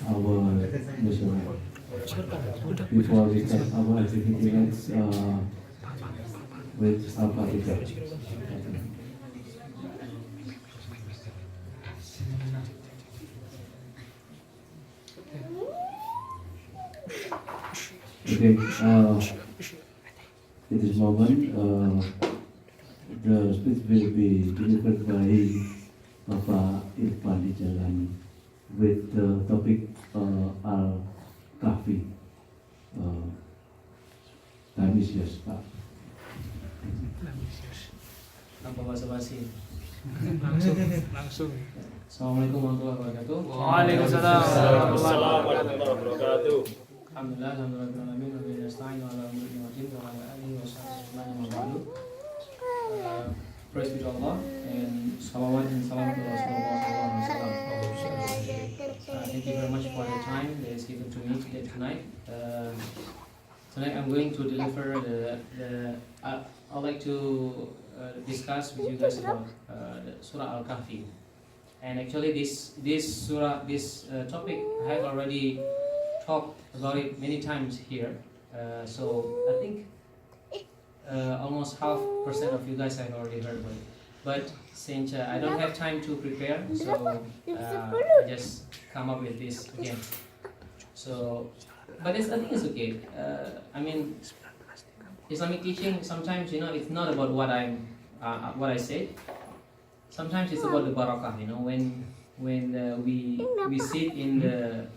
our mission. Before we start our activity, let's with Alkahfi. Okay, in this moment, the speech will be delivered by Bapak Irfan Dajjal with the topic Alkahfi. Time is yours, Pak. Tanpa basa-basi. Langsung. Assalamualaikum warahmatullahi wabarakatuh. Waalaikumsalam warahmatullahi wabarakatuh. Alhamdulillah, alhamdulillah, wa bihi nasta'in wa ala umuri wa ala alihi wa sahbihi wa sallam. Praise be to Allah and salawat and salam to Rasulullah sallallahu alaihi wasallam. Thank you very much for the time that is given to me tonight. Tonight I'm going to deliver I'd like to discuss with you guys about Surah Al-Kahfi. And actually this topic I have already talked about it many times here. So I think almost half % of you guys have already heard about it. But since I don't have time to prepare, so I just come up with this again. So, but I think it's okay. I mean, Islamic teaching sometimes, it's not about what I say. Sometimes it's about the barakah. When we sit in the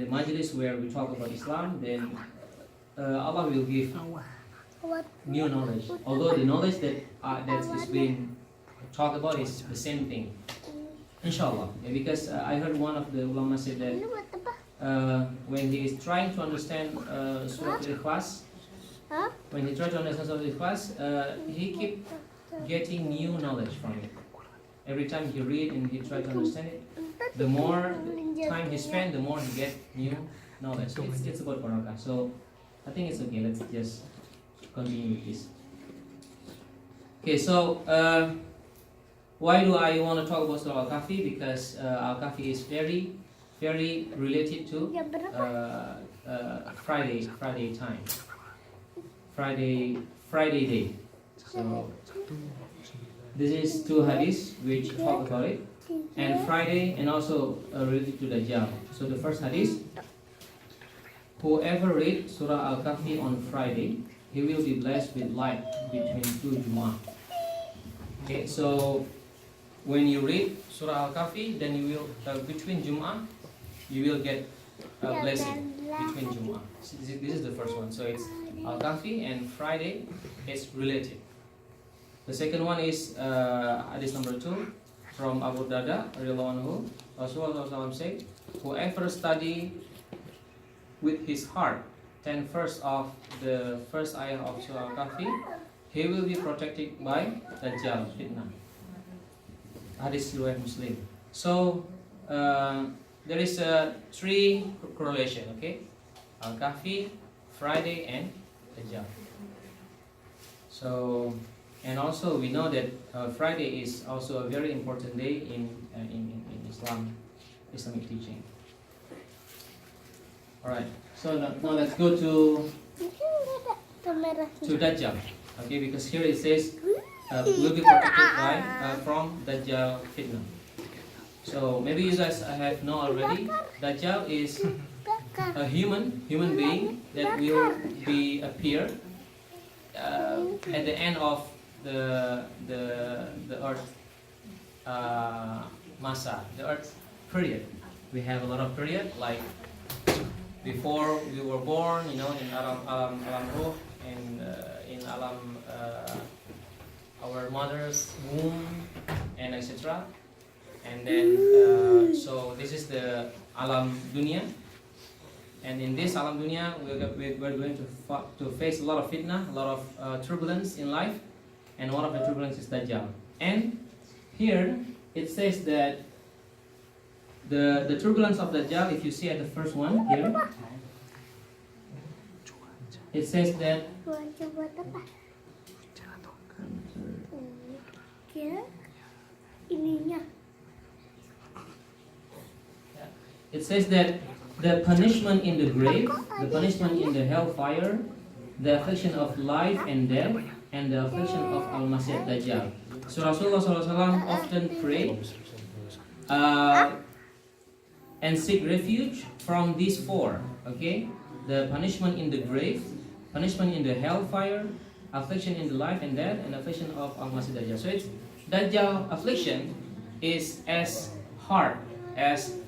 majlis where we talk about Islam, then Allah will give new knowledge. Although the knowledge that is being talked about is the same thing, inshallah. Because I heard one of the ulama say that when he is trying to understand Surah Al-Ikhlas, he keep getting new knowledge from it. Every time he read and he try to understand it, the more time he spend, the more he get new knowledge. It's about barakah. So I think it's okay. Let's just continue with this. Okay, so why do I want to talk about Surah Al-Kahfi? Because Al-Kahfi is very, very related to Friday time, Friday day. So this is two hadiths which talk about it, and Friday, and also related to Dajjal. So the first hadith: whoever read Surah Al-Kahfi on Friday, he will be blessed with light between two Jumu'ah. Okay, so when you read Surah Al-Kahfi, then you will between Jumu'ah, you will get a blessing between Jumu'ah. So this is the first one. So it's Al-Kahfi and Friday is related. The second one is hadith number 2 from Abu Darda radhiyallahu anhu. Rasulullah said, whoever study with his heart 10 verse of the first ayah of Surah Al-Kahfi, he will be protected by Dajjal fitnah. Hadith riwayat Muslim. So there is a 3 correlation, okay? Al-Kahfi, Friday, and Dajjal. So, and also we know that Friday is also a very important day in Islamic teaching. All right. So now let's go to Dajjal. Okay, because here it says will be protected by from Dajjal fitnah. So maybe you guys have know already. Dajjal is a human being that will be appear at the end of the earth masa, the earth period. We have a lot of period, like before we were born, in alam ruh, and in alam our mother's womb, and etc. And then so this is the alam dunya, and in this alam dunya we're going to face a lot of fitnah, a lot of turbulence in life, and one of the turbulence is Dajjal. And here it says that the turbulence of Dajjal, if you see at the first one here, it says that it says that the punishment in the grave, the punishment in the hellfire, the affliction of life and death, and the affliction of Al-Masih Dajjal. So Rasulullah SAW often prayed and seek refuge from these four. Okay, the punishment in the grave, punishment in the hellfire, affliction in the life and death, and affliction of Al-Masih Dajjal. So it's Dajjal affliction is as hard as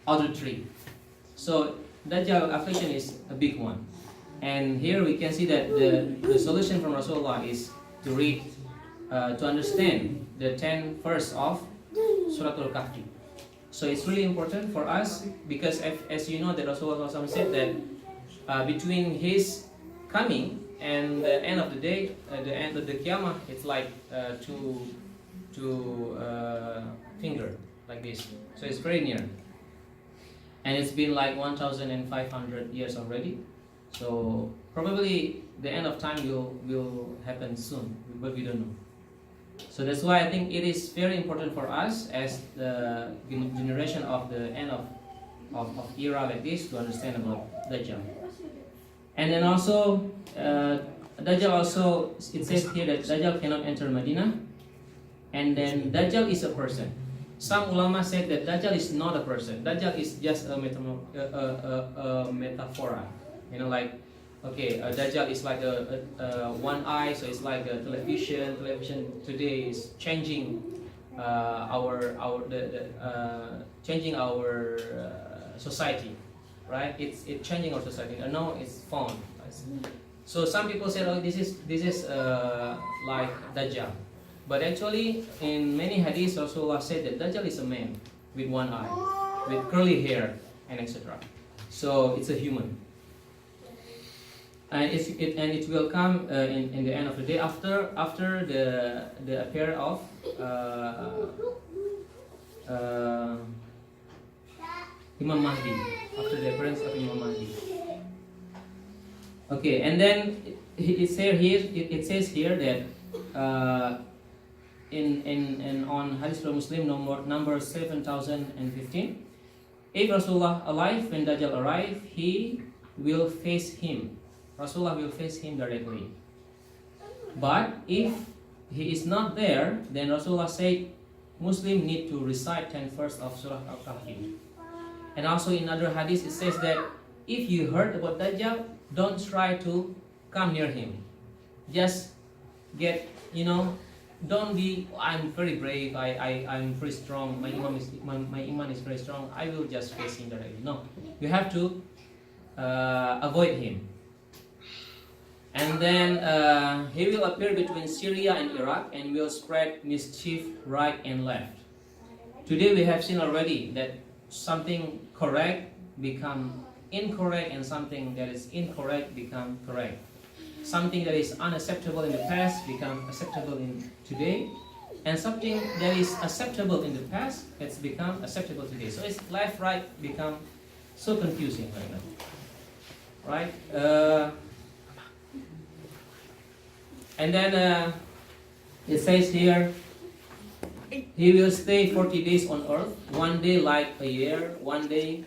other three. So Dajjal affliction is a big one. And here we can see that the solution from Rasulullah is to read, to understand the 10 verse of Surah Al-Kahfi. So it's really important for us because as you know that Rasulullah said that between his coming and the end of the day, the end of the Qiyamah, it's like two finger like this. So it's very near. And it's been like 1,500 years already. So probably the end of time will happen soon, but we don't know. So that's why I think it is very important for us as the generation of the end of era like this to understand about Dajjal. And then also Dajjal also, it says here that Dajjal cannot enter Medina. And then Dajjal is a person. Some ulama said that Dajjal is not a person. Dajjal is just a metaphor. You know, like, okay, Dajjal is like a one eye, so it's like a television. Television today is changing changing our society, right? It's changing our society. No, it's phone. So some people say, oh, this is like Dajjal, but actually in many hadiths Rasulullah said that Dajjal is a man with one eye, with curly hair, and etc. So it's a human. And it will come in the end of the day after the appearance of Imam Mahdi, after the appearance of Imam Mahdi. Okay, and then it says here that in on Hadith Muslim number 7015, if Rasulullah alive when Dajjal arrive, he will face him. Rasulullah will face him directly. But if he is not there, then Rasulullah said Muslim need to recite 10 verse of Surah Al-Kahfi. And also in other hadith it says that if you heard about Dajjal, don't try to come near him. Just get, don't be, I'm very brave, I'm very strong, my iman is very strong, I will just face him directly. No, you have to avoid him. And then he will appear between Syria and Iraq and will spread mischief right and left. Today we have seen already that something correct become incorrect and something that is incorrect become correct. Something that is unacceptable in the past become acceptable in today, and something that is acceptable in the past it's become acceptable today. So it's left right become so confusing right now, right? And then it says here, he will stay 40 days on earth, one day like a year, one day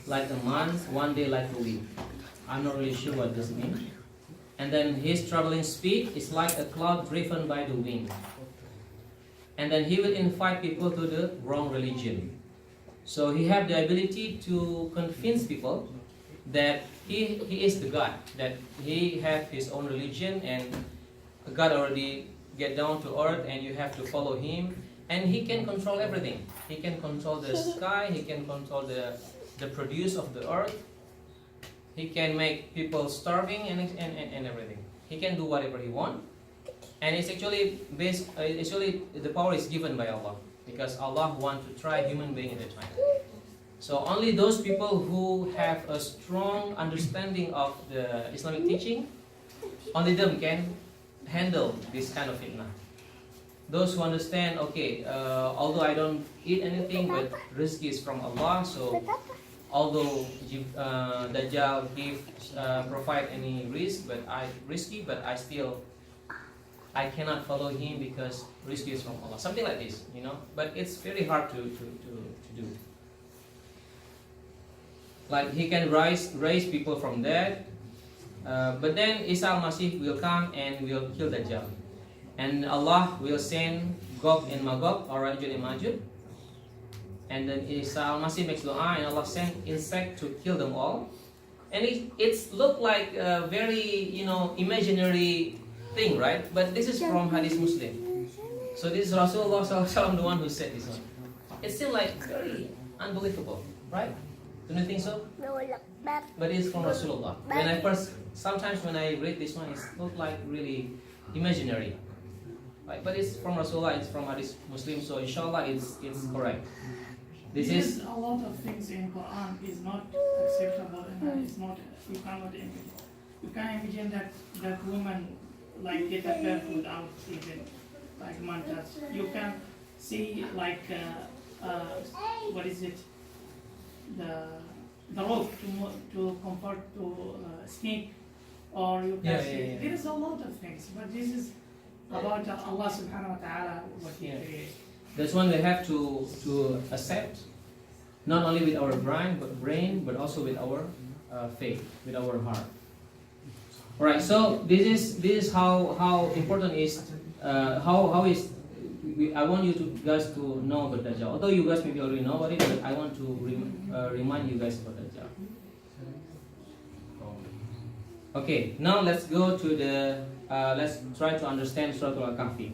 like a month, one day like a week. I'm not really sure what this means. And then his traveling speed is like a cloud driven by the wind. And then he will invite people to the wrong religion. So he have the ability to convince people that he is the God, that he have his own religion and God already get down to earth and you have to follow him, and he can control everything. He can control the sky, he can control the produce of the earth, he can make people starving and everything. He can do whatever he want, and it's actually the power is given by Allah because Allah want to try human being at the time. So only those people who have a strong understanding of the Islamic teaching, only them can handle this kind of fitna. Those who understand, okay, although I don't eat anything, but rizki is from Allah, so although Dajjal provide any risk, but I cannot follow him because rizki is from Allah. Something like this, But it's very hard to do. like he can raise people from dead. But then Isa al-Masih will come and will kill Dajjal. And Allah will send Gog and Magog, or Rajul and Majud. And then Isa al-Masih makes dua and Allah sent insect to kill them all. And it's look like a very, imaginary thing, right? But this is from Hadith Muslim. So this is Rasulullah SAW, the one who said this one. It seems like very unbelievable, right? Don't you think so? But it's from Rasulullah. Sometimes when I read this one, it looks like really imaginary. Right? But it's from Rasulullah, it's from Hadith Muslim, so inshallah it's correct. This is a lot of things in Quran is not acceptable and it's not, you cannot imagine. You can't imagine that woman like get up barefoot without even like man touch. You can see like what is it? The rope to comfort to sneak, or you can see there is a lot of things, but this is about Allah subhanahu wa ta'ala what He created. That's one we have to accept, not only with our brain, but also with our faith, with our heart. All right. So this is how important is how is. I want you guys to know about Dajjal. Although you guys maybe already know about it, but I want to remind you guys about Dajjal. Okay. Now let's go to the. Let's try to understand Surah Al-Kahfi.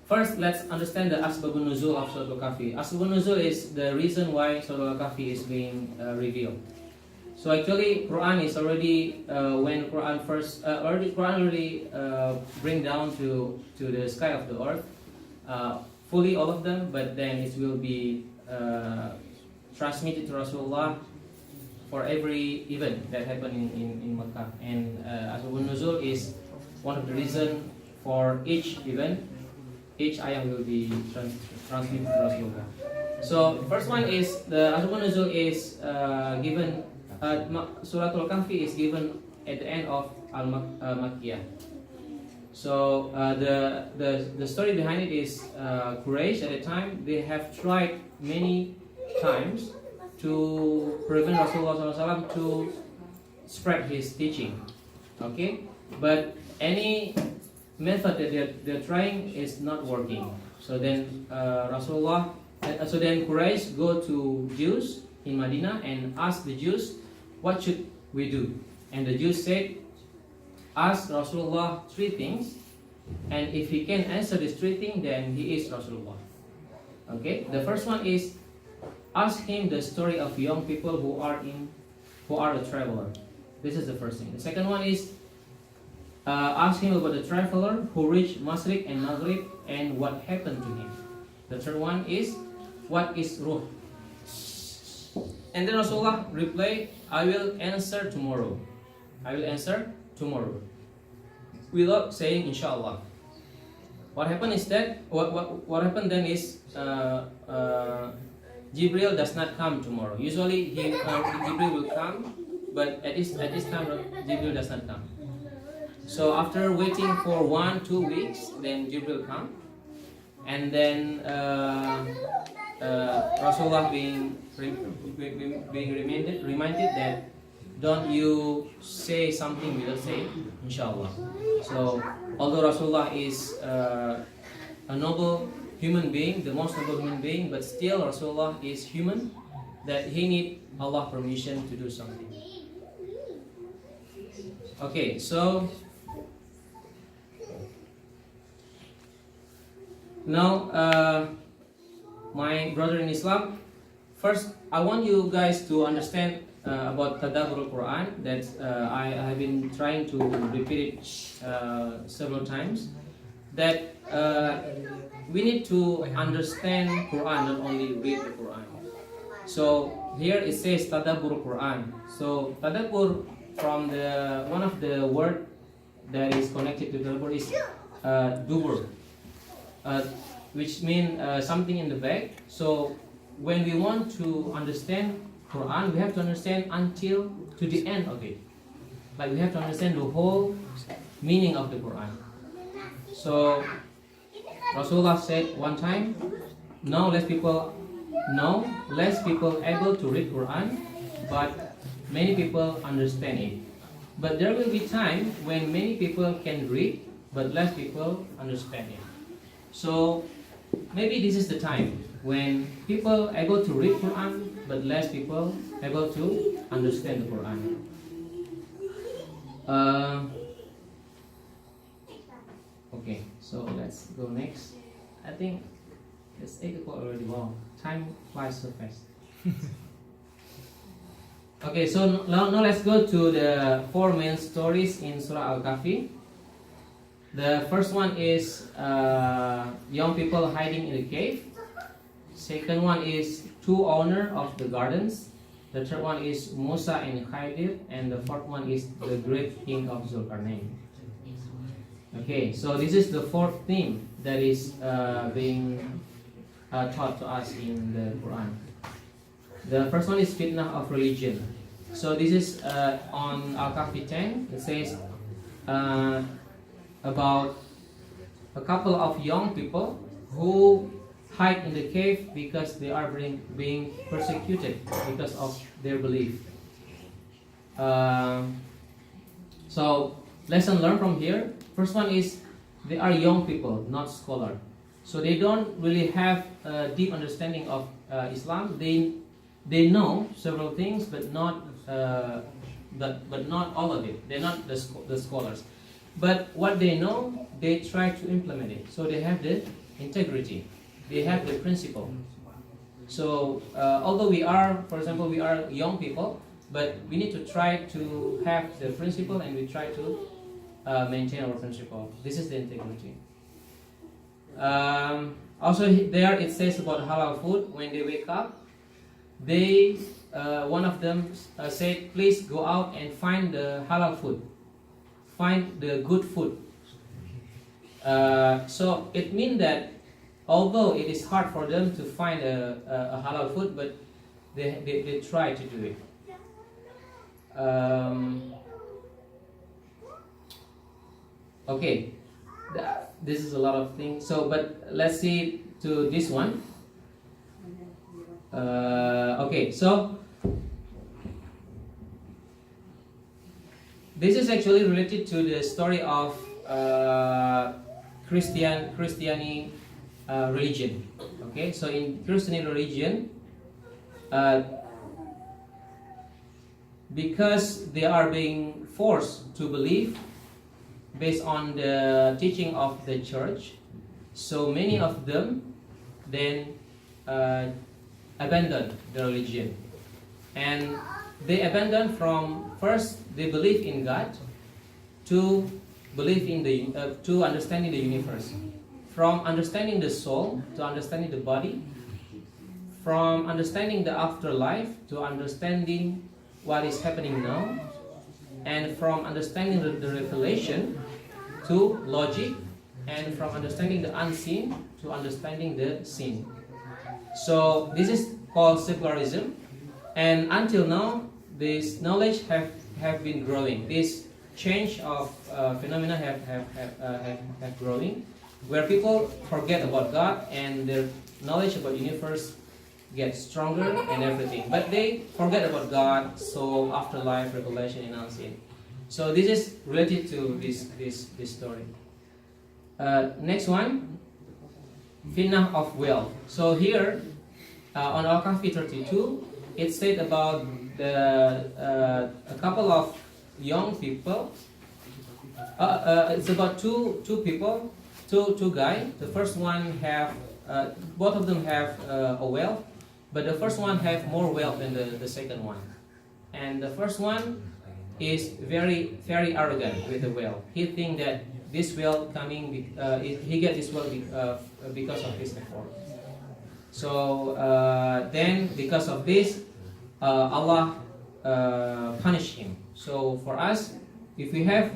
First, let's understand the Asbabun Nuzul of Surah Al-Kahfi. Asbabun Nuzul is the reason why Surah Al-Kahfi is being revealed. So actually, Quran is already when Quran first Quran already bring down to the sky of the earth, fully all of them. But then it will be transmitted to Rasulullah for every event that happened in Makkah. And Asbabun Nuzul is one of the reason for each event. Each ayah will be transmitted to Rasulullah. So first one is the Asbabun Nuzul is given. Surah Al-Kahfi is given at the end of Al-Makkiyah. So the story behind it is Quraysh at the time, they have tried many times to prevent Rasulullah SAW to spread his teaching. Okay, but any method that they're trying is not working. So then Quraysh go to Jews in Medina and ask the Jews, what should we do? And the Jews said, ask Rasulullah 3 things, and if he can answer these 3 things, then he is Rasulullah. Okay, the first one is ask him the story of young people who are a traveler. This is the first thing. The second one is ask him about the traveler who reached Masriq and Maghrib and what happened to him. The third one is what is Ruh? And then Rasulullah replied, I will answer tomorrow. I will answer tomorrow. Without saying inshallah. What happened is that what happened then is Jibril does not come tomorrow. Usually Jibril will come, but at this time Jibril does not come. So after waiting for 1-2 weeks, then Jibril come, and then Rasulullah being reminded that don't you say something without saying inshallah. So although Rasulullah is a noble human being, the most noble human being, but still Rasulullah is human, that he need Allah permission to do something. Okay, so now my brother in Islam, first I want you guys to understand about Tadabbur al-Quran, that I have been trying to repeat it several times, that we need to understand Quran, not only read the Quran. So here it says Tadabbur al-Quran. So Tadabbur, from the one of the word that is connected to Tadabbur is Dubur, which means something in the back. So when we want to understand Quran, we have to understand until to the end of it. Like we have to understand the whole meaning of the Quran. So Rasulullah said one time, now let people know, less people able to read Quran, but many people understand it. But there will be time when many people can read, but less people understand it. So maybe this is the time when people able to read Quran, but less people able to understand the Quran. Okay, so let's go next. I think it's 8 o'clock already. Wow, time flies so fast. Okay, so now let's go to the 4 main stories in Surah Al-Kahfi. The first one is young people hiding in the cave. Second one is 2 owners of the gardens. The third one is Musa and Khadir, and the fourth one is the great king of Zulkarnain. Okay, so this is the 4th theme that is being taught to us in the Quran. The first one is fitnah of religion. So this is on Alkahfi 10. It says about a couple of young people who hide in the cave because they are being persecuted because of their belief. So lesson learned from here. First one is they are young people, not scholars. So they don't really have a deep understanding of Islam. They know several things, but not all of it. They're not the scholars. But what they know, they try to implement it. So they have the integrity. They have the principle. So although we are, for example, we are young people, but we need to try to have the principle, and we try to maintain our principle. This is the integrity. Also there it says about halal food. When they wake up, they one of them said, please go out and find the halal food, find the good food. So it means that although it is hard for them to find a halal food, but they try to do it. Okay, this is a lot of things. So, but let's see to this one. Okay, so this is actually related to the story of Christianity religion. Okay, so in Christian religion, because they are being forced to believe based on the teaching of the church, so many of them then abandon the religion, and they abandon from first they believe in God to believe in the to understanding the universe, from understanding the soul to understanding the body, from understanding the afterlife to understanding what is happening now, and from understanding the revelation to logic, and from understanding the unseen to understanding the seen. So this is called secularism, and until now this knowledge have been growing. This change of phenomena have growing, where people forget about God and their knowledge about universe gets stronger and everything, but they forget about God, soul, afterlife, revelation, and unseen. So this is related to this story. Next one, fitnah of wealth. So here on Alkahfi 32, it said about a couple of young people. It's about two people, two guys. The first one have both of them have a wealth, but the first one have more wealth than the second one, and the first one is very arrogant with the wealth. He think that this wealth coming, he get this wealth because of his effort. So then because of this, Allah punish him. So for us, if we have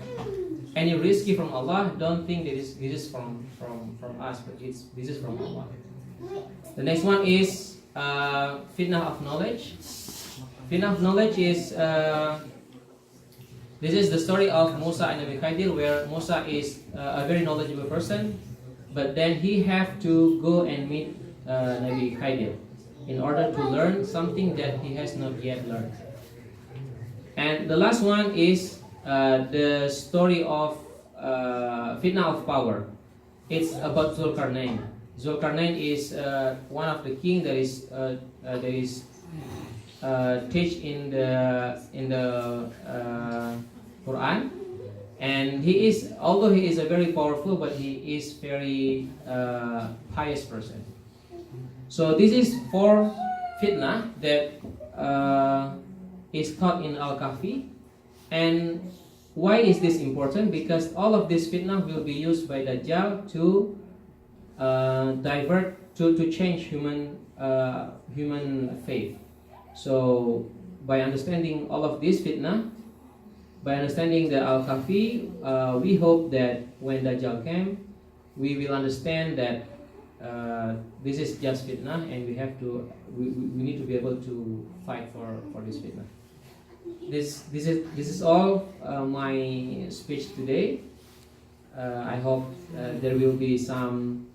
any risky from Allah, don't think that this is from us, but this is from Allah. The next one is fitnah of knowledge. Fitnah of knowledge is this is the story of Musa and Nabi Khadir, where Musa is a very knowledgeable person, but then he have to go and meet Nabi Khadir. in order to learn something that he has not yet learned. And the last one is the story of fitna of power. It's about Zulkarnain. Zulkarnain is one of the king that is teach in the Quran, and he is, although he is a very powerful, but he is very pious person. So this is 4 fitna that is taught in Alkahfi. And why is this important? Because all of this fitna will be used by Dajjal to divert, to change human faith. So by understanding all of this fitna, by understanding the Alkahfi, we hope that when Dajjal came, we will understand that this is just fitna, and we need to be able to fight for this fitna. This is all my speech today. I hope there will be some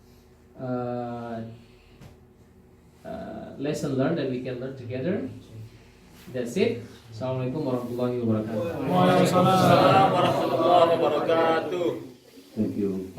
lesson learned that we can learn together. That's it. Assalamualaikum warahmatullahi wabarakatuh. Waalaikumsalam warahmatullahi wabarakatuh. Thank you.